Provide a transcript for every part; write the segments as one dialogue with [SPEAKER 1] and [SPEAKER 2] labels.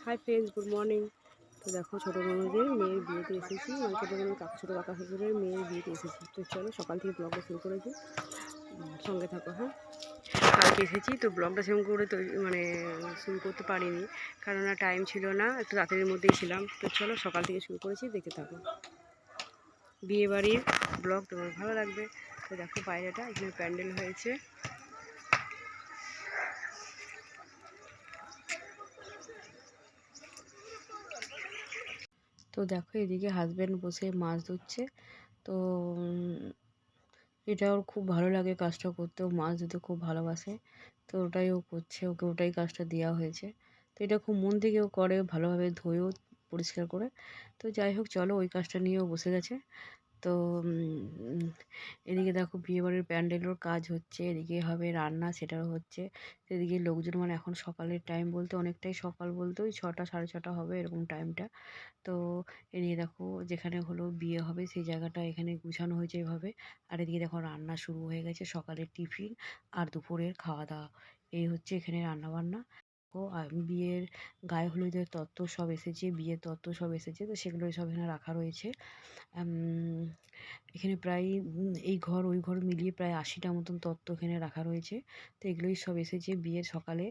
[SPEAKER 1] Hi friends, good morning. তো দেখো ছোটো ননদের মেয়ের বিয়েতে এসেছি, মানে ছোটো ননদ ছোটো কাকা শ্বশুরের মেয়ের বিয়েতে এসেছি। তো চলো সকাল থেকে ব্লগটা শুরু করেছি, সঙ্গে থাকো। হ্যাঁ, কালকে এসেছি তো ব্লগটা সেরকম করে মানে শুরু করতে পারিনি, কেননা টাইম ছিল না, একটু রাতের মধ্যেই ছিলাম। তো চলো সকাল থেকে শুরু করেছি, দেখতে থাকো। বিয়ে বাড়ির ব্লগ তোমার ভালো লাগবে। তো দেখো বাইরেটা, এখানে প্যান্ডেল হয়েছে। তো দেখো এদিকে হাজব্যান্ড বসে মাছ ধরছে। তো এটা ওর খুব ভালো লাগে কাজটা করতে, ও মাছ ধরতে খুব ভালোবাসে। তো ওটাই ও করছে, ওকে ওটাই কাজটা দেওয়া হয়েছে। তো এটা খুব মন থেকেও করে, ভালোভাবে ধোয়েও পরিষ্কার করে। তো যাই হোক চলো, ওই কাজটা নিয়েও বসে গেছে। তো এদিকে দেখো বিয়েবাড়ির প্যান্ডেলের কাজ হচ্ছে, এদিকে হবে রান্না, সেটাও হচ্ছে। এদিকে লোকজন, মানে এখন সকালের টাইম বলতে অনেকটাই সকাল, বলতে ওই 6টা 6:30 হবে এরকম টাইমটা। তো এদিকে দেখো যেখানে হলো বিয়ে হবে সেই জায়গাটা এখানে গুছানো হয়েছে এভাবে। আর এদিকে দেখো রান্না শুরু হয়ে গেছে, সকালের টিফিন আর দুপুরের খাওয়া দাওয়া, এই হচ্ছে এখানে রান্নাবান্না। ও বিয়ের গায়ে হলুদের তত্ত্ব সব এসেছে, বিয়ের তত্ত্ব সব এসেছে, তো সেগুলো সব এখানে রাখা রয়েছে। এখানে প্রায় এই ঘর ওই ঘর মিলিয়ে প্রায় 80টা মতন তত্ত্ব এখানে রাখা রয়েছে। তো এগুলোই সব এসেছে বিয়ের সকালে,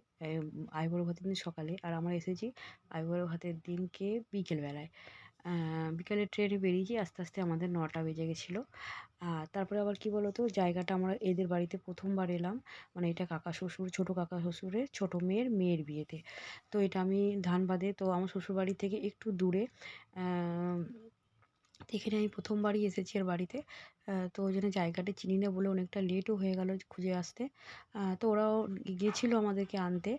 [SPEAKER 1] আইবুড়ো ভাতের দিন সকালে, আর আমরা এসেছি আইবুড়ো ভাতের দিনকে বিকেলবেলায়। বিকেলে ট্রেনে বেরিয়েছি, আস্তে আস্তে আমাদের 9টা বেজে গেছিলো। তারপরে আবার কি বলতো, জায়গাটা আমরা এদের বাড়িতে প্রথমবার এলাম, মানে এটা কাকা শ্বশুর, ছোটো কাকা শ্বশুরের ছোটো মেয়ের বিয়েতে। তো এটা আমি ধানবাদে, তো আমার শ্বশুরবাড়ি থেকে একটু দূরে। এখানে আমি প্রথমবারই এসেছি এর বাড়িতে। তো ওই জন্য জায়গাটা চিনি না বলে অনেকটা লেটও হয়ে গেল খুঁজে আসতে। তো ওরাও গিয়েছিলো আমাদেরকে আনতে।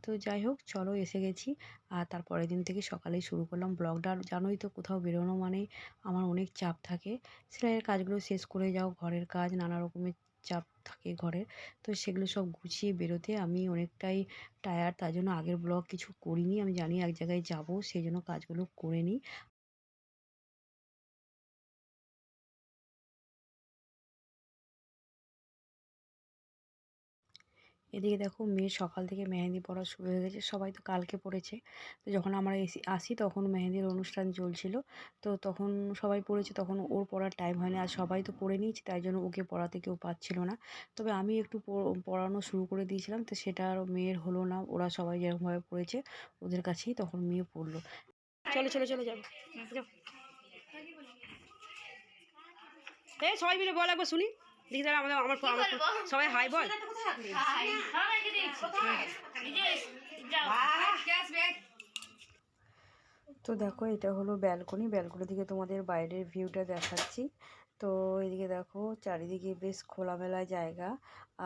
[SPEAKER 1] তো যাই হোক চলো, এসে গেছি। আর তার পরের দিন থেকে সকালেই শুরু করলাম ব্লগটা। আর জানোই তো, কোথাও বেরোনো মানেই আমার অনেক চাপ থাকে। সেলাইয়ের কাজগুলো শেষ করে যাও, ঘরের কাজ নানা রকমের চাপ থাকে ঘরের। তো সেগুলো সব গুছিয়ে বেরোতে আমি অনেকটাই টায়ার্ড, তার জন্য আগের ব্লগ কিছু করিনি। আমি জানি এক জায়গায় যাবো, সেই জন্য কাজগুলো করে নিই। এদিকে দেখো মেয়ের সকাল থেকে মেহেন্দি পড়া শুরু হয়ে গেছে, সবাই তো কালকে পড়েছে। তো যখন আমরা আসি তখন মেহেন্দির অনুষ্ঠান চলছিল। তো তখন সবাই পড়েছে, তখন ওর পড়ার টাইম হয়নি, আর সবাই তো পড়ে নিয়েছে, তাই জন্য ওকে পড়াতে কেউ পাচ্ছিল না। তবে আমি একটু পড়ানো শুরু করে দিয়েছিলাম, তো সেটা আর মেয়ের হলো না। ওরা সবাই যেরকমভাবে পড়েছে ওদের কাছেই তখন মেয়ে পড়লো। চলো চলো চলো যাবো, এই সবাই মিলে বল একবার শুনি, দেখি তারা আমাদের আমার সবাই হাই বল। তো দেখো এটা হলো ব্যালকনি, ব্যালকনি থেকে তোমাদের বাইরের ভিউটা দেখাচ্ছি। তো এদিকে দেখো চারিদিকে বেশ খোলামেলা জায়গা,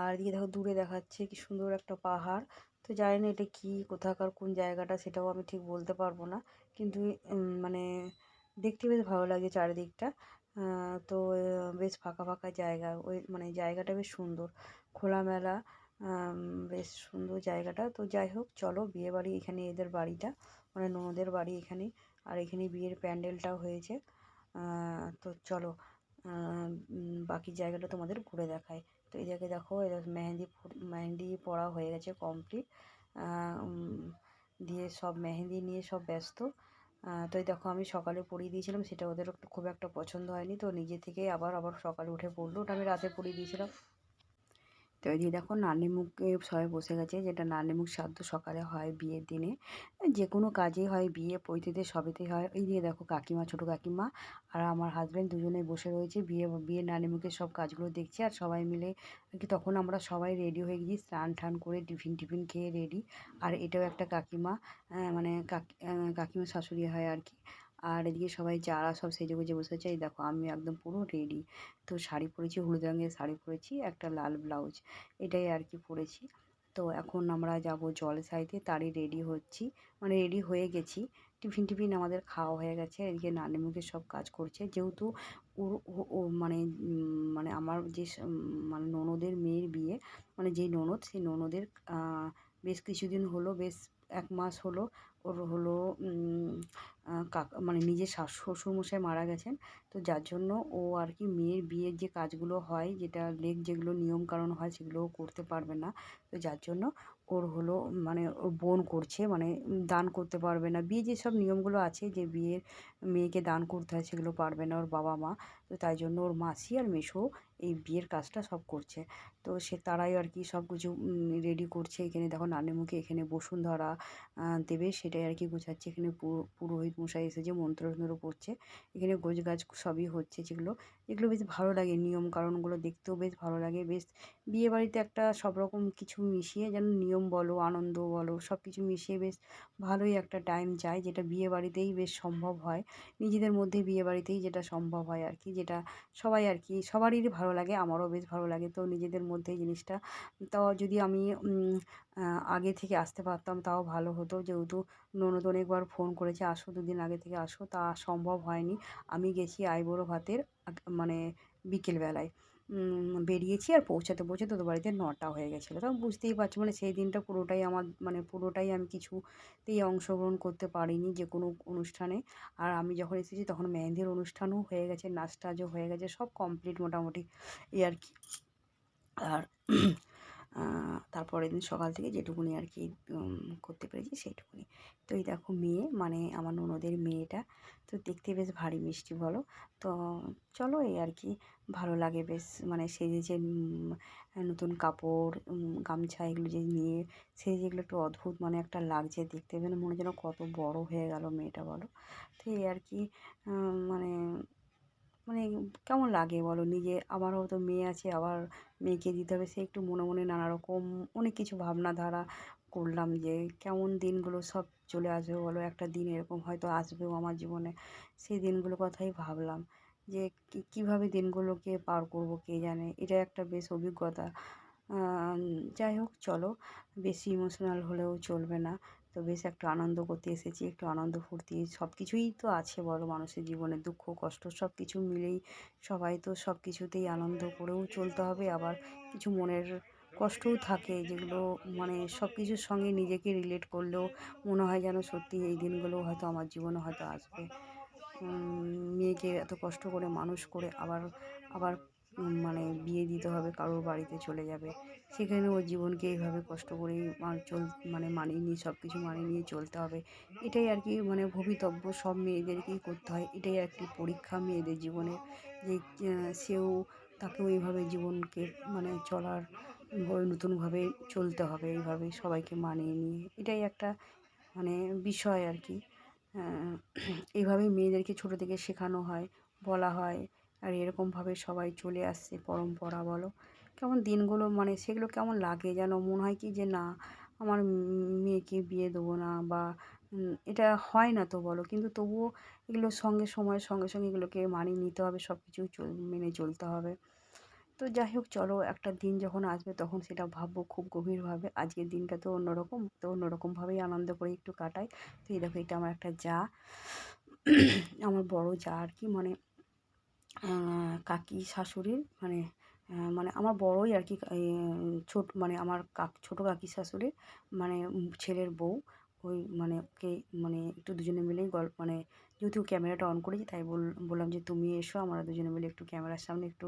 [SPEAKER 1] আর এদিকে দেখো দূরে দেখাচ্ছে কি সুন্দর একটা পাহাড়। তো জানি না এটা কি, কোথাকার কোন জায়গাটা সেটাও আমি ঠিক বলতে পারবো না, কিন্তু মানে দেখতে বেশ ভালো লাগে চারিদিকটা। তো বেশ ফাঁকা ফাঁকা জায়গা, ওই মানে জায়গাটা বেশ সুন্দর, খোলামেলা। বেশ সুন্দর জায়গাটা। তো যাই হোক চলো, বিয়ে বাড়ি এখানে, এদের বাড়িটা মানে ননদের বাড়ি এখানে, আর এখানে বিয়ের প্যান্ডেলটাও হয়েছে। তো চলো বাকি জায়গাটা তোমাদের ঘুরে দেখায়। তো এই জায়গায় দেখো, মেহেন্দি পড়া হয়ে গেছে কমপ্লিট। দিয়ে সব মেহেন্দি নিয়ে সব ব্যস্ত। তো এই দেখো আমি সকালে পরিয়ে দিয়েছিলাম, সেটা ওদের খুব একটা পছন্দ হয়নি, তো নিজে থেকেই আবার সকালে উঠে পড়লো, ওটা আমি রাতে পরিয়ে দিয়েছিলাম। তো এই যে দেখো নানিমুখে সবাই বসে গেছে, যেটা নানিমুখ শ্রাদ্ধ সকালে হয় বিয়ের দিনে। যে কোনো কাজেই হয়, বিয়ে পৈতেতে সবেতেই হয়। এই দিয়ে দেখো কাকিমা, ছোটো কাকিমা আর আমার হাজব্যান্ড দুজনেই বসে রয়েছে, বিয়ের নানিমুখের সব কাজগুলো দেখছে। আর সবাই মিলে আর কি, তখন আমরা সবাই রেডি হয়ে গেছি, স্নান টান করে টিফিন খেয়ে রেডি। আর এটাও একটা কাকিমা, মানে কাকিমা শাশুড়ি হয় আর কি। আর এদিকে সবাই যারা সব সেজেগুজে বসেছে, এই দেখো আমি একদম পুরো রেডি। তো শাড়ি পরেছি, হলুদ রঙের শাড়ি পরেছি, একটা লাল ব্লাউজ, এটাই আর কি পরেছি। তো এখন আমরা যাব জলসাইতে, তারই রেডি হচ্ছি, মানে রেডি হয়ে গেছি। টিফিন আমাদের খাওয়া হয়ে গেছে, এদিকে নানিমুখে সব কাজ করছে, যেহেতু ও মানে মানে আমার যে মানে ননদের মেয়ের বিয়ে, মানে যেই ননদ, সেই ননদের বেশ কিছুদিন হলো, বেশ 1 মাস হলো ওর হলো কাকা, মানে নিজের শ্বশুরমশাই মারা গেছেন। তো যার জন্য ও আর কি মেয়ের বিয়ের যে কাজগুলো হয়, যেগুলো নিয়মকানুন হয়, সেগুলোও করতে পারবে না। তো যার জন্য ওর হলো মানে ওর বোন করছে, মানে দান করতে পারবে না। বিয়ে যেসব নিয়মগুলো আছে যে বিয়ের মেয়েকে দান করতে হয় সেগুলো পারবে না ওর বাবা মা। তো তাই জন্য ওর মাসি আর মেসো এই বিয়ের কাজটা সব করছে। তো তারাই আর কি সব কিছু রেডি করছে। এখানে দেখো নানিমুখে এখানে বসুন্ধরা দেবে সেটাই আর কি গোছাচ্ছে। এখানে পুরোহিত মশাই এসেছে, মন্ত্র টন্ত্র পড়ছে। এখানে গোছগাছ সবই হচ্ছে, যেগুলো বেশ ভালো লাগে, নিয়ম কানুনগুলো দেখতেও বেশ ভালো লাগে। বেশ বিয়েবাড়িতে একটা সব রকম কিছু মিশিয়ে যেন নিয়ম বলো, আনন্দ বলো, সব কিছু মিশিয়ে বেশ ভালোই একটা টাইম যায়, যেটা বিয়েবাড়িতেই বেশ সম্ভব হয়। নিজেদের মধ্যে বিয়েবাড়িতেই যেটা সম্ভব হয় আর কি, যেটা সবাই আর কি সবারই ভালো লাগে, আমারও বেশ ভালো লাগে। তো নিজেদের মধ্যে জিনিসটা, তাও যদি আমি আগে থেকে আসতে পারতাম তাও ভালো হতো, যেহেতু ননদ অনেকবার ফোন করেছে আসো, 2 দিন আগে থেকে আসো, তা সম্ভব হয়নি। আমি গেছি আইবুড়ো ভাতের মানে বিকেলবেলায় বেরিয়েছি, আর পৌঁছাতে তোদের বাড়িতে 9টা হয়ে গেছিলো। তো বুঝতেই পারছো মানে সেই দিনটা পুরোটাই আমার মানে পুরোটাই আমি কিছুতেই অংশগ্রহণ করতে পারিনি যে কোনো অনুষ্ঠানে। আর আমি যখন এসেছি তখন মেহেন্দির অনুষ্ঠানও হয়ে গেছে, নাচ টাচও হয়ে গেছে, সব কমপ্লিট মোটামুটি এই আর কি। আর তারপরের দিন সকাল থেকে যেটুকুনি আর কি করতে পেরেছি সেইটুকুনি। তো এই দেখো মেয়ে, মানে আমার ননদের মেয়েটা, তো দেখতে বেশ ভারী মিষ্টি বলো। তো চলো এই আর কি, ভালো লাগে বেশ, মানে সেজেছে নতুন কাপড় গামছা এগুলো যে নিয়ে সেজে, এগুলো একটু অদ্ভুত মানে একটা লাগছে দেখতে, মানে মনে যেন কত বড় হয়ে গেল মেয়েটা বলো। তো এই আর কি মানে মানে কেমন লাগে বলো, নিজে আমারও তো মেয়ে আছে, আবার মেয়েকে দিতে হবে, সে একটু মনে মনে নানা রকম অনেক কিছু ভাবনাধারা করলাম যে কেমন দিনগুলো সব চলে আসবে বলো, একটা দিন এরকম হয়তো আসবেও আমার জীবনে। সেই দিনগুলোর কথাই ভাবলাম যে কীভাবে দিনগুলোকে পার করব কে জানে, এটা একটা বেশ অভিজ্ঞতা। যাই হোক চলো, বেশি ইমোশনাল হলেও চলবে না। তো বেশ একটু আনন্দ করতে এসেছি, একটু আনন্দ ফুর্তি সব কিছুই তো আছে বলো মানুষের জীবনে, দুঃখ কষ্ট সব কিছু মিলেই সবাই তো সব কিছুতেই আনন্দ করেও চলতে হবে, আবার কিছু মনের কষ্টও থাকে যেগুলো মানে সব কিছুর সঙ্গে নিজেকে রিলেট করলেও মনে হয় যেন সত্যি এই দিনগুলো হয়তো আমার জীবনে হয়তো আসবে। মেয়েকে এত কষ্ট করে মানুষ করে আবার আবার মানে বিয়ে দিতে হবে, কারোর বাড়িতে চলে যাবে, সেখানে ওর জীবনকে এইভাবে কষ্ট করেই মানে মানিয়ে নিয়ে সব কিছু মানিয়ে নিয়ে চলতে হবে। এটাই আর কি মানে ভবিতব্য সব মেয়েদেরকেই করতে হয়, এটাই একটি পরীক্ষা মেয়েদের জীবনে, যে সেও তাকেও এইভাবে জীবনকে মানে চলার নতুনভাবে চলতে হবে, এইভাবে সবাইকে মানিয়ে নিয়ে, এটাই একটা মানে বিষয় আর কি। এইভাবেই মেয়েদেরকে ছোটো থেকে শেখানো হয়, বলা হয়, আর এরকমভাবে সবাই চলে আসছে পরম্পরা বলো। কেমন দিনগুলো মানে সেগুলো কেমন লাগে যেন মনে হয় কি যে না, আমার মেয়েকে বিয়ে দেবো না, বা এটা হয় না তো বলো, কিন্তু তবুও এগুলোর সঙ্গে সময়ের সঙ্গে সঙ্গে এগুলোকে মানিয়ে নিতে হবে, সব কিছু মেনে চলতে হবে। তো যাই হোক চলো, একটা দিন যখন আসবে তখন সেটা ভাববো খুব গভীরভাবে। আজকের দিনটা তো অন্যরকম, তো অন্যরকমভাবেই আনন্দ করে একটু কাটাই। তো এই দেখো এটা আমার একটা জা, আমার বড় জা আর কি, মানে কাকি শাশুড়ির মানে মানে আমার বড়ই আর কি, মানে আমার ছোটো কাকি শাশুড়ির মানে ছেলের বউ, ওই মানে ওকে মানে একটু দুজনে মিলেই মানে যেহেতু ক্যামেরাটা অন করেছি তাই বললাম যে তুমি এসো, আমরা দুজনে মিলে একটু ক্যামেরার সামনে একটু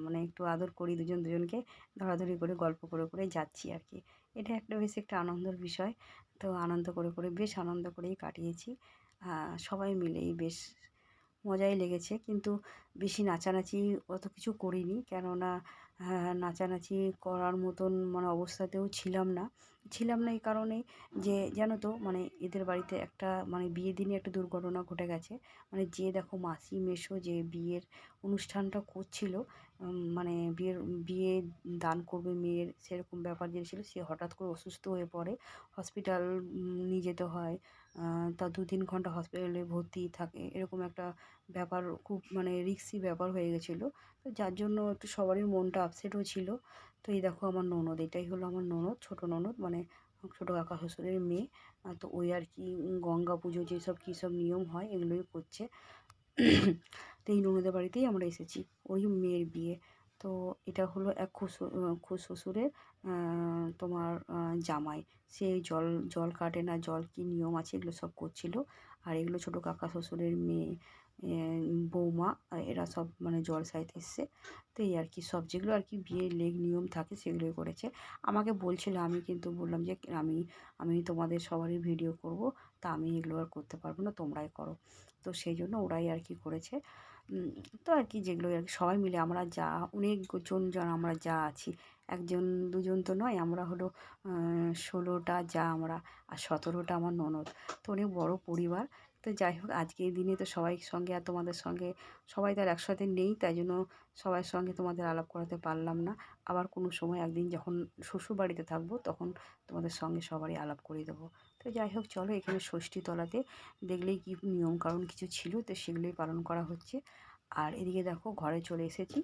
[SPEAKER 1] মানে একটু আদর করি, দুজনকে ধরাধরি করে গল্প করে করে যাচ্ছি আর কি। এটা একটা বেশ একটা আনন্দের বিষয়। তো আনন্দ করে করে বেশ আনন্দ করেই কাটিয়েছি, সবাই মিলেই বেশ মজাই লেগেছে, কিন্তু বেশি নাচানাচি অত কিছু করিনি, কেননা নাচানাচি করার মতন মানে অবস্থাতেও ছিলাম না এই কারণেই যে জানো তো মানে এদের বাড়িতে একটা মানে বিয়ের দিনে একটা দুর্ঘটনা ঘটে গেছে। মানে যে দেখো মাসি মেসো যে বিয়ের অনুষ্ঠানটা করছিল, মানে বিয়ে দান করবে মেয়ের সেরকম ব্যাপার যে ছিল, সে হঠাৎ করে অসুস্থ হয়ে পড়ে, হসপিটাল নিয়ে যেতে হয়, তা 2-3 ঘন্টা হসপিটালে ভর্তি থাকে, এরকম একটা ব্যাপার, খুব মানে রিস্কি ব্যাপার হয়ে গেছিলো। তো যার জন্য একটু সবারই মনটা আপসেটও ছিল। তো এই দেখো আমার ননদ, এটাই হলো আমার ননদ, ছোটো ননদ, মানে ছোটো কাকা শ্বশুরের মেয়ে। তো ওই আর কি গঙ্গা পুজো যেসব কী সব নিয়ম হয় এগুলোই করছে। তো এই ননদের বাড়িতেই আমরা এসেছি, ওই মেয়ের বিয়ে। তো এটা হলো এক শ্বশুরের তোমার জামাই, সে জল কাটে না, জল কী নিয়ম আছে এগুলো সব করছিল। আর এগুলো ছোটো কাকা শ্বশুরের মেয়ে, বৌমা এরা সব মানে জলসাইতে এসছে। তো এই আর কি সব যেগুলো আর কি বিয়ের লেগ নিয়ম থাকে সেগুলোই করেছে। আমাকে বলছিল, আমি কিন্তু বললাম যে আমি আমি তোমাদের সবারই ভিডিও করব, তা আমি এগুলো আর করতে পারবো না, তোমরাই করো। তো সেই জন্য ওরাই আর কি করেছে। তো আর কি যেগুলো আর কি সবাই মিলে আমরা যা অনেকজন আমরা যা আছি, একজন দুজন তো নয়, আমরা হলো 16টা যা আমরা, আর 17টা আমার ননদ। তো অনেক বড় পরিবার। তো যাই হোক আজকে এই দিনে তো সবাইয়ের সঙ্গে আর তোমাদের সঙ্গে সবাই তো আর একসাথে নেই, তাই জন্য সবার সঙ্গে তোমাদের আলাপ করাতে পারলাম না। আবার কোনো সময় একদিন যখন শ্বশুরবাড়িতে থাকবো তখন তোমাদের সঙ্গে সবারই আলাপ করিয়ে দেবো। তো যাই হোক চলো, এখানে ষষ্ঠীতলাতে দেখলেই কি নিয়মকানুন কিছু ছিল, তো সেগুলোই পালন করা হচ্ছে। আর এদিকে দেখো ঘরে চলে এসেছি।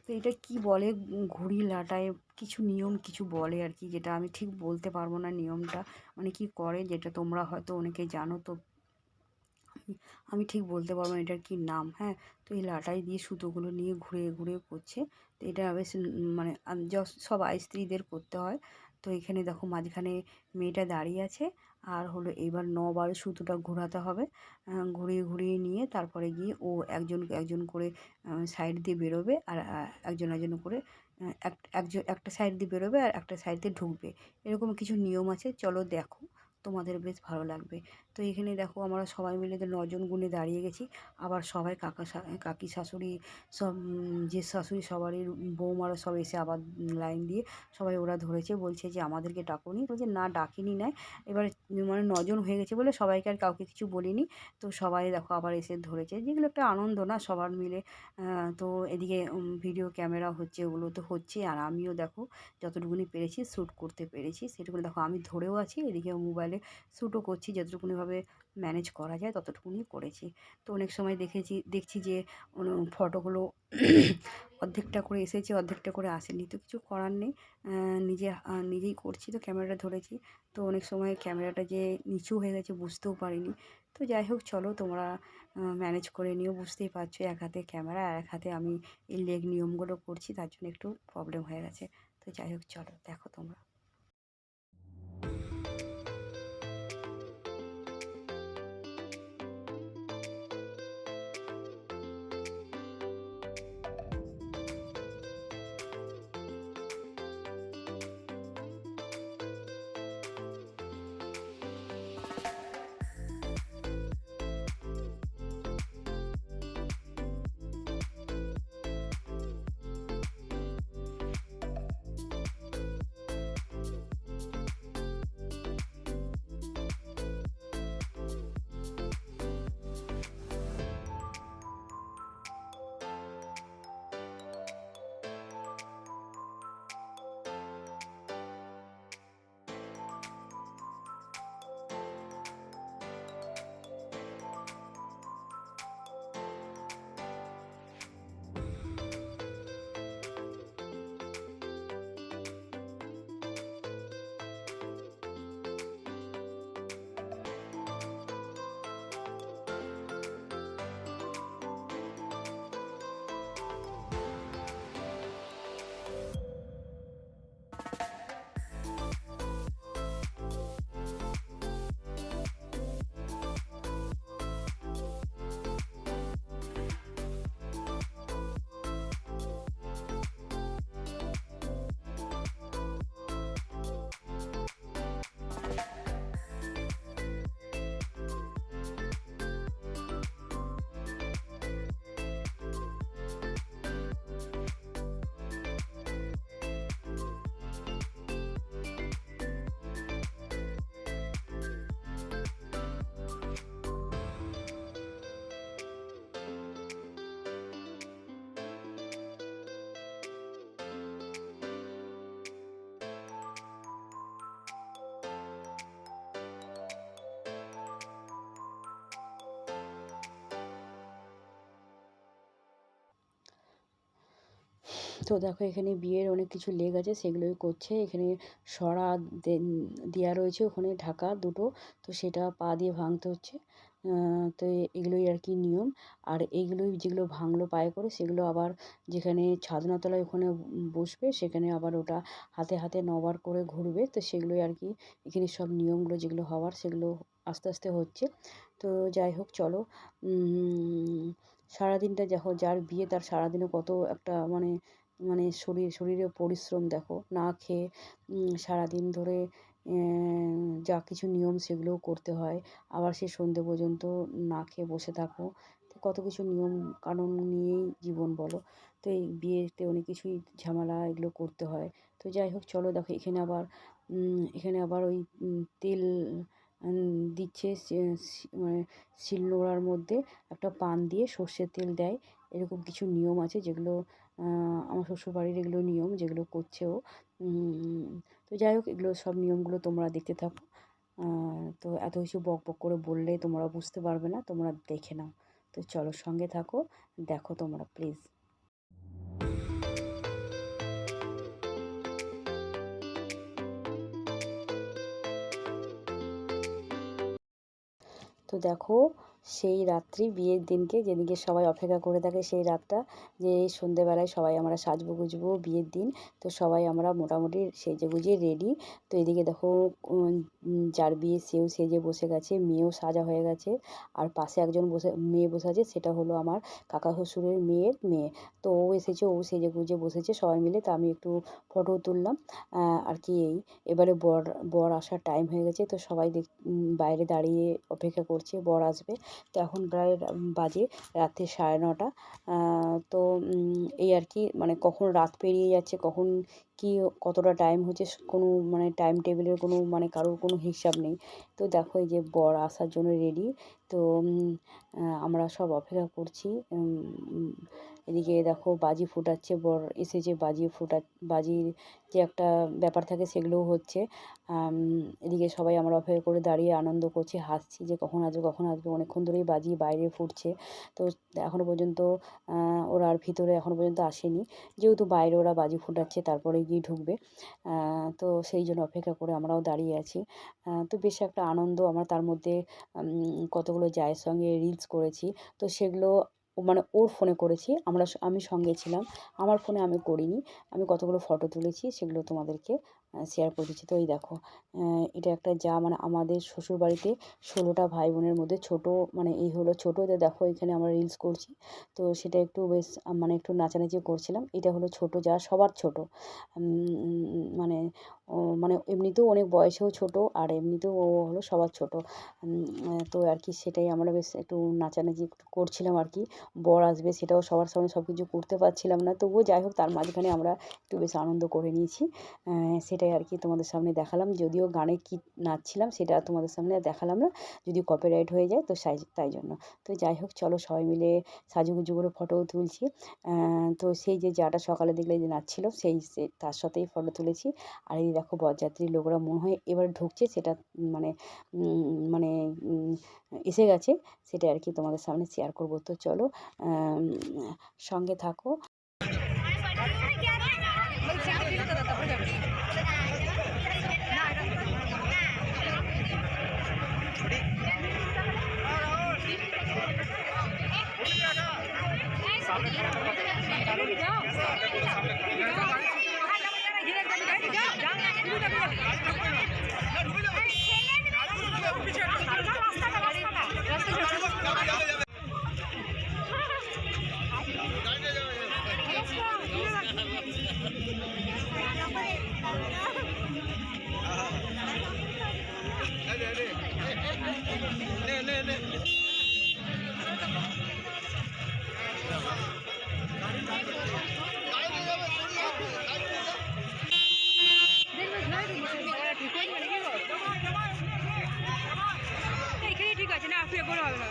[SPEAKER 1] তো এটা কি বলে, ঘুড়ি লাটায় কিছু নিয়ম কিছু বলে আর কি, যেটা আমি ঠিক বলতে পারবো না নিয়মটা মানে কি করে, যেটা তোমরা হয়তো অনেকে জানো। তো আমি ঠিক বলতে পারবো না এটার কী নাম। হ্যাঁ, তো এই লাটাই দিয়ে সুতোগুলো নিয়ে ঘুরে ঘুরে করছে। তো এটা বেশ মানে সব স্ত্রীদের করতে হয়। তো এখানে দেখো মাঝখানে মেয়েটা দাঁড়িয়ে আছে, আর হলো এবার 9 বার সুতোটা ঘোরাতে হবে। ঘুরিয়ে ঘুরিয়ে নিয়ে তারপরে গিয়ে ও একজন একজন করে সাইড দিয়ে বেরোবে, আর একজন একজন করে একজন একটা সাইড দিয়ে বেরোবে আর একটা সাইড দিয়ে ঢুকবে। এরকম কিছু নিয়ম আছে, চলো দেখো, তোমাদের বেশ ভালো লাগবে। তো এখানে দেখো আমরা সবাই মিলে তো 9 জন গুণে দাঁড়িয়ে গেছি। আবার সবাই কাকি শাশুড়ি সব জেঠ শাশুড়ি সবারই বৌমারা সব এসে আবার লাইন দিয়ে সবাই ওরা ধরেছে, বলছে যে আমাদেরকে ডাকোনি, বলছে না ডাকিনি নাই। এবারে মানে 9 জন হয়ে গেছে বলে সবাইকে আর কাউকে কিছু বলিনি। তো সবাই দেখো আবার এসে ধরেছে, যেগুলো একটা আনন্দ না সবার মিলে। তো এদিকে ভিডিও ক্যামেরা হচ্ছে, ওগুলো তো হচ্ছেই, আর আমিও দেখো যতটুকুনি পেরেছি শ্যুট করতে পেরেছি সেটুকুনি দেখো আমি ধরেও আছি, এদিকে মোবাইলে শ্যুটও করছি, যতটুকুনিভাবে ম্যানেজ করা যায় ততটুকুনি করেছি। তো অনেক সময় দেখছি যে ফটোগুলো অর্ধেকটা করে এসেছে অর্ধেকটা করে আসেনি, তো কিছু করার নেই। নিজেই করছি, তো ক্যামেরাটা ধরেছি। তো অনেক সময় ক্যামেরাটা যে নিচু হয়ে গেছে বুঝতেও পারিনি। তো যাই হোক চলো, তোমরা ম্যানেজ করে নিও, বুঝতেই পারছো এক হাতে ক্যামেরা আর এক হাতে আমি এই লেগ নিয়মগুলো করছি, তার জন্য একটু প্রবলেম হয়ে গেছে। তো যাই হোক চলো দেখো তোমরা। তো দেখো এখানে বিয়ের অনেক কিছু লেগ আছে, সেগুলোই করছে। এখানে সরা দেওয়া রয়েছে, ওখানে ঢাকা দুটো, তো সেটা পা দিয়ে ভাঙতে হচ্ছে। তো এগুলোই আর কি নিয়ম। আর এইগুলোই যেগুলো ভাঙলো পায়ে করে সেগুলো আবার যেখানে ছাদনাতলায় ওখানে বসবে সেখানে আবার ওটা হাতে হাতে 9 বার করে ঘুরবে। তো সেগুলোই আর কি এখানে সব নিয়মগুলো যেগুলো হওয়ার সেগুলো আস্তে আস্তে হচ্ছে। তো যাই হোক চলো, সারাদিনটা দেখো যার বিয়ে তার সারাদিনে কত একটা মানে শরীরে পরিশ্রম দেখো, না খেয়ে সারাদিন ধরে যা কিছু নিয়ম সেগুলোও করতে হয়। আবার সে সন্ধে পর্যন্ত না খেয়ে বসে থাকো। তো কত কিছু নিয়ম কানুন নিয়েই জীবন বলো। তো এই বিয়েতে অনেক কিছুই ঝামেলা এগুলো করতে হয়। তো যাই হোক চলো, দেখো এখানে আবার ওই তেল দিচ্ছে মানে শিলনোড়ার মধ্যে একটা পান দিয়ে সর্ষের তেল দেয়। এরকম কিছু নিয়ম আছে যেগুলো আমার শ্বশুরবাড়ির এগুলো নিয়ম যেগুলো করছে ও। তো যাই হোক এগুলো সব নিয়মগুলো তোমরা দেখতে থাকো। তো এত কিছু বক বক করে বললে তোমরা বুঝতে পারবে না, তোমরা দেখে নাও। তো চলো সঙ্গে থাকো, দেখো তোমরা প্লিজ। তো দেখো সেই রাত্রি, বিয়ের দিনকে যেদিনকে সবাই অপেক্ষা করে থাকে সেই রাতটা, যে এই সন্ধেবেলায় সবাই আমরা সাজবো গুজবো বিয়ের দিন। তো সবাই আমরা মোটামুটি সেজে গুজে রেডি। তো এদিকে দেখো যার বিয়ে সেও সেজে বসে গেছে, মেয়েও সাজা হয়ে গেছে। আর পাশে একজন মেয়ে বসে আছে, সেটা হলো আমার কাকা শ্বশুরের মেয়ের মেয়ে। তো ও এসেছে, ও সেজে গুজে বসেছে সবাই মিলে। তো আমি একটু ফটো তুললাম আর কি। এবারে বর আসার টাইম হয়ে গেছে। তো সবাই বাইরে দাঁড়িয়ে অপেক্ষা করছে বর আসবে। তো এখন প্রায় বাজে রাত্রি 9:30। তো এই আর কি, মানে কখন রাত পেরিয়ে যাচ্ছে, কখন কি কতটা টাইম হচ্ছে কোনো মানে টাইম টেবিলের কোনো মানে কারোর কোনো হিসাব নেই। তো দেখো এই যে বর আসার জন্য রেডি। তো আমরা সব অপেক্ষা করছি। এদিকে দেখো বাজি ফোটাচ্ছে, বর এসেছে, বাজির যে একটা ব্যাপার থাকে সেগুলোও হচ্ছে। এদিকে সবাই আমরা অপেক্ষা করে দাঁড়িয়ে আনন্দ করছি, হাসছি যে কখন আসবে কখন আসবে। অনেকক্ষণ ধরেই বাজি বাইরে ফুটছে। তো এখনও পর্যন্ত ওরা আর ভিতরে এখনও পর্যন্ত আসেনি, যেহেতু বাইরে ওরা বাজি ফোটাচ্ছে তারপরে গিয়ে ঢুকবে। তো সেই জন্য অপেক্ষা করে আমরাও দাঁড়িয়ে আছি। তো বেশ একটা আনন্দ। আমরা তার মধ্যে কতগুলো জায়ের সঙ্গে রিলস করেছি। তো সেগুলো মানে ওর ফোনে করেছি, আমি সঙ্গে ছিলাম, আমার ফোনে আমি করিনি। আমি কতগুলো ফটো তুলেছি সেগুলো তোমাদেরকে শেয়ার করে দিচ্ছি। তো এই দেখো এটা একটা মানে আমাদের শ্বশুরবাড়িতে 16টা ভাই বোনের মধ্যে ছোট, মানে এই হলো ছোট। তো দেখো এখানে আমরা রিলস করছি। তো সেটা একটু বেশ মানে একটু নাচানাচি করছিলাম। এটা হলো ছোট যা, সবার ছোট। মানে মানে এমনিতেও অনেক বয়সেও ছোট, আর এমনিতেও ও হলো সবার ছোট। তো আর কি সেটাই আমরা বেশ একটু নাচানাচি করছিলাম আর কি। বর আসবে সেটাও সবার সামনে সব কিছু করতে পারছিলাম না, তবুও যাই হোক তার মাঝখানে আমরা একটু বেশ আনন্দ করে নিয়েছি। সেটাই আর কি তোমাদের সামনে দেখালাম। যদিও গানে কী নাচছিলাম সেটা তোমাদের সামনে আর দেখালাম না, যদি কপিরাইট হয়ে যায় তো তাই জন্য। তো যাই হোক চলো সবাই মিলে সাজুগুজু করে ফটোও তুলছি। তো সেই যে যাটা সকালে দেখলে যে নাচছিল তার সাথেই ফটো তুলেছি। আর এই দেখো বরযাত্রীর লোকরা মনে হয় এবার ঢুকছে, সেটা মানে মানে এসে গেছে, সেটা আর কি তোমাদের সামনে শেয়ার করবো। তো চলো সঙ্গে থাকো। ঠিক আছে, না ফিরে বড় হবে না।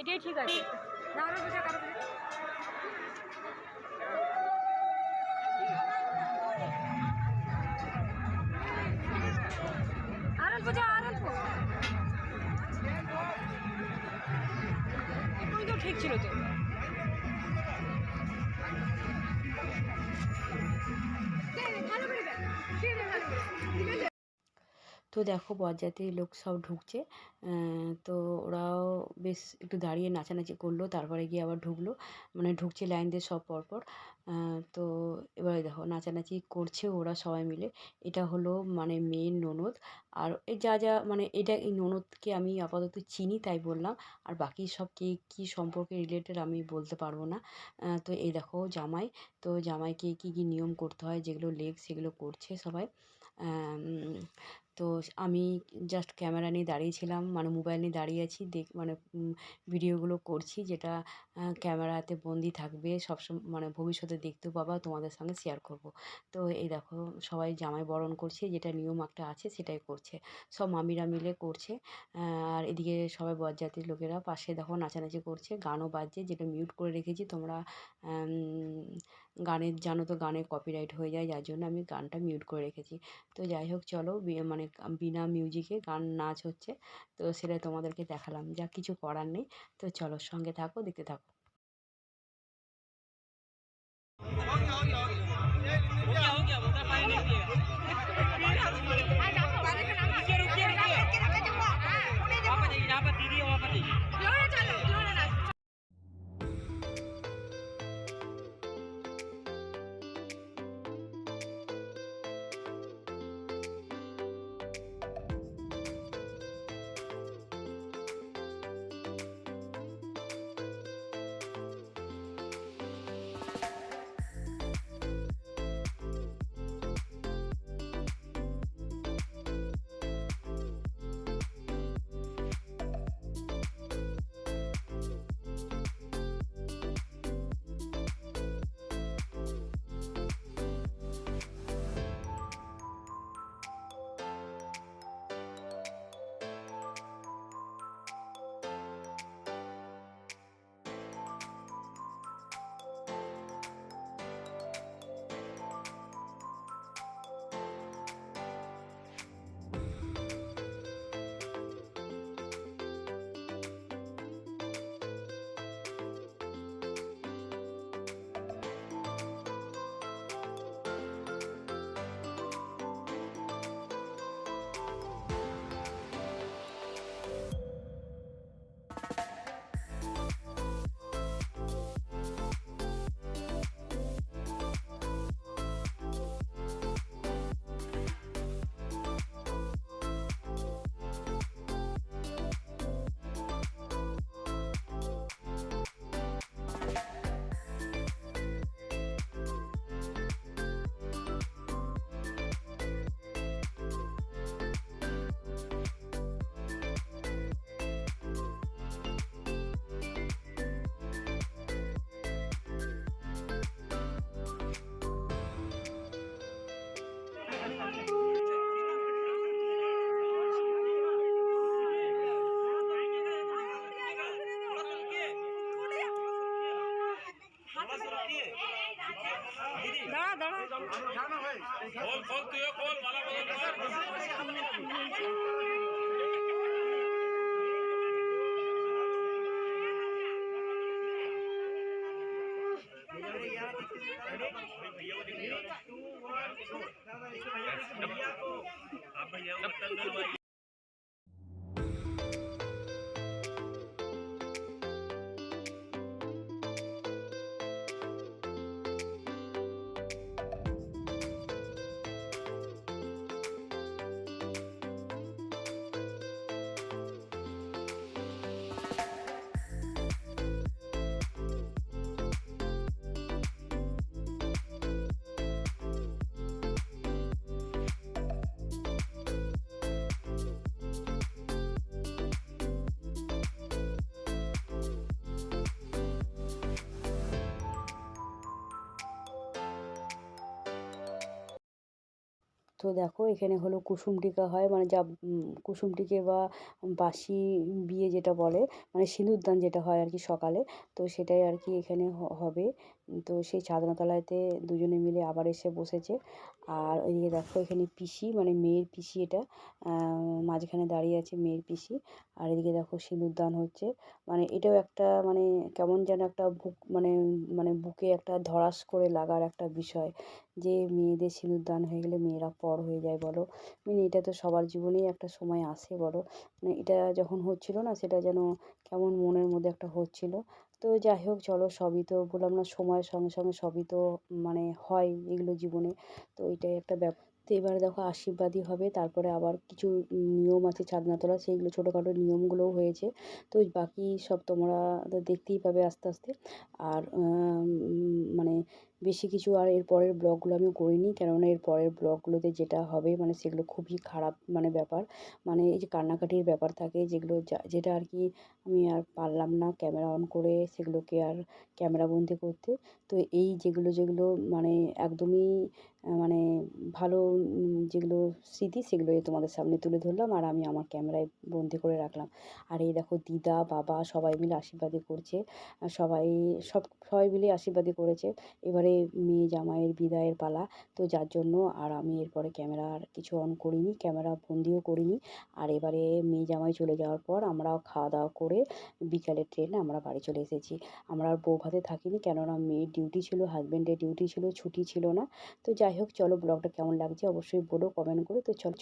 [SPEAKER 1] এটাই ঠিক আছে। ঠিক ছিল তো। তো দেখো বরযাত্রীর লোক সব ঢুকছে। তো ওরাও বেশ একটু দাঁড়িয়ে নাচানাচি করলো, তারপরে গিয়ে আবার ঢুকলো, মানে ঢুকছে লাইন দিয়ে সব পরপর। তো এবারে দেখো নাচানাচি করছে ওরা সবাই মিলে। এটা হলো মানে মেয়ের ননদ। আর এই যা যা মানে এটা এই ননদকে আমি আপাতত চিনি তাই বললাম। আর বাকি সব কে কী সম্পর্কে রিলেটেড আমি বলতে পারবো না। তো এই দেখো জামাই। তো জামাইকে কী কী নিয়ম করতে হয় যেগুলো সেগুলো করছে সবাই। আম, তো আমি জাস্ট ক্যামেরা নিয়ে দাঁড়িয়েছিলাম, মানে মোবাইল নিয়ে দাঁড়িয়ে আছি, মানে ভিডিওগুলো করছি, যেটা ক্যামেরাতে বন্দি থাকবে মানে ভবিষ্যতে দেখতেও পাবা, তোমাদের সঙ্গে শেয়ার করব। তো এই দেখো সবাই জামাই বরণ করছে, যেটা নিয়ম একটা আছে সেটাই করছে, সব মামিরা মিলে করছে। আর এদিকে সবাই বরযাত্রীর লোকেরা পাশে দেখো নাচানাচি করছে, গানও বাজছে, যেটা মিউট করে রেখেছি। তোমরা গানের জানো তো, গানে কপিরাইট হয়ে যায়, যার জন্য আমি গানটা মিউট করে রেখেছি। তো যাই হোক চলো, মানে বিনা মিউজিকে গান নাচ হচ্ছে, তো সেটা তোমাদেরকে দেখালাম, যা কিছু করার নেই। তো চলো সঙ্গে থাকো, দেখতে থাকো।
[SPEAKER 2] দাঁড়া দাঁড়া
[SPEAKER 3] खोल खोल तू ये खोल माला बदल आप भैया को
[SPEAKER 1] তো দেখো এখানে হলো কুসুম টিকা হয়, মানে যা কুসুম টিকে বা বাসি বিয়ে যেটা বলে, মানে সিঁদুরদান যেটা হয় আর কি সকালে, তো সেটাই আর কি এখানে হবে। তো সেই ছাদনাতলাতে দুজনে মিলে আবার এসে বসেছে। আর ওইদিকে দেখো এখানে পিসি মানে মেয়ের পিসি এটা মাঝখানে দাঁড়িয়ে আছে মেয়ের পিসি। আর এদিকে দেখো সিঁদুরদান হচ্ছে। মানে এটাও একটা মানে কেমন যেন একটা বুক মানে মানে বুকে একটা ধড়াস করে লাগার একটা বিষয় যে মেয়েদের সিঁদুরদান হয়ে গেলে মেয়েরা পর হয়ে যায় বলো। মানে এটা তো সবার জীবনেই একটা সময় আসে বলো। মানে এটা যখন হচ্ছিল না সেটা যেন কেমন মনের মধ্যে একটা হচ্ছিল। তো যাই হোক চলো সবই তো বললাম না সময়ের সঙ্গে সঙ্গে সবই তো মানে হয় এগুলো জীবনে। তো এটাই একটা ব্যাপার। তো এবারে দেখো আশীর্বাদই হবে তারপরে আবার কিছু নিয়ম আছে ছাদনা তোলার সেইগুলো ছোটোখাটো নিয়মগুলোও হয়েছে। তো বাকি সব তোমরা তো দেখতেই পাবে আস্তে আস্তে। আর মানে বেশি কিছু আর এর পরের ব্লগগুলো আমি করিনি কেননা এর পরের ব্লগগুলোতে যেটা হবে মানে সেগুলো খুবই খারাপ মানে ব্যাপার। মানে এই যে কান্নাকাটির ব্যাপার থাকে যেগুলো যেটা আর কি আমি আর পারলাম না ক্যামেরা অন করে সেগুলোকে আর ক্যামেরাবন্দি করতে। তো এই যেগুলো যেগুলো মানে একদমই মানে ভালো যেগুলো স্মৃতি সেগুলোই তোমাদের সামনে তুলে ধরলাম আর আমি আমার ক্যামেরায় বন্দি করে রাখলাম। আর এই দেখো দিদা বাবা সবাই মিলে আশীর্বাদই করছে। আর সবাই মিলে আশীর্বাদই করেছে। এবারে মেয়ে জামাইয়ের বিদায়ের পালা। তো যার জন্য আর আমি এরপরে ক্যামেরা আর কিছু অন করিনি ক্যামেরা বন্দিও করিনি। আর এবারে মেয়ে জামাই চলে যাওয়ার পর আমরাও খাওয়া দাওয়া করে বিকালের ট্রেনে আমরা বাড়ি চলে এসেছি। আমরা আর বউভাতে থাকিনি কেননা মেয়ের ডিউটি ছিল হাজব্যান্ডের ডিউটি ছিল ছুটি ছিল না। তো যাই হোক চলো ব্লগটা কেমন লাগছে অবশ্যই বলো কমেন্ট করে। তো চলো।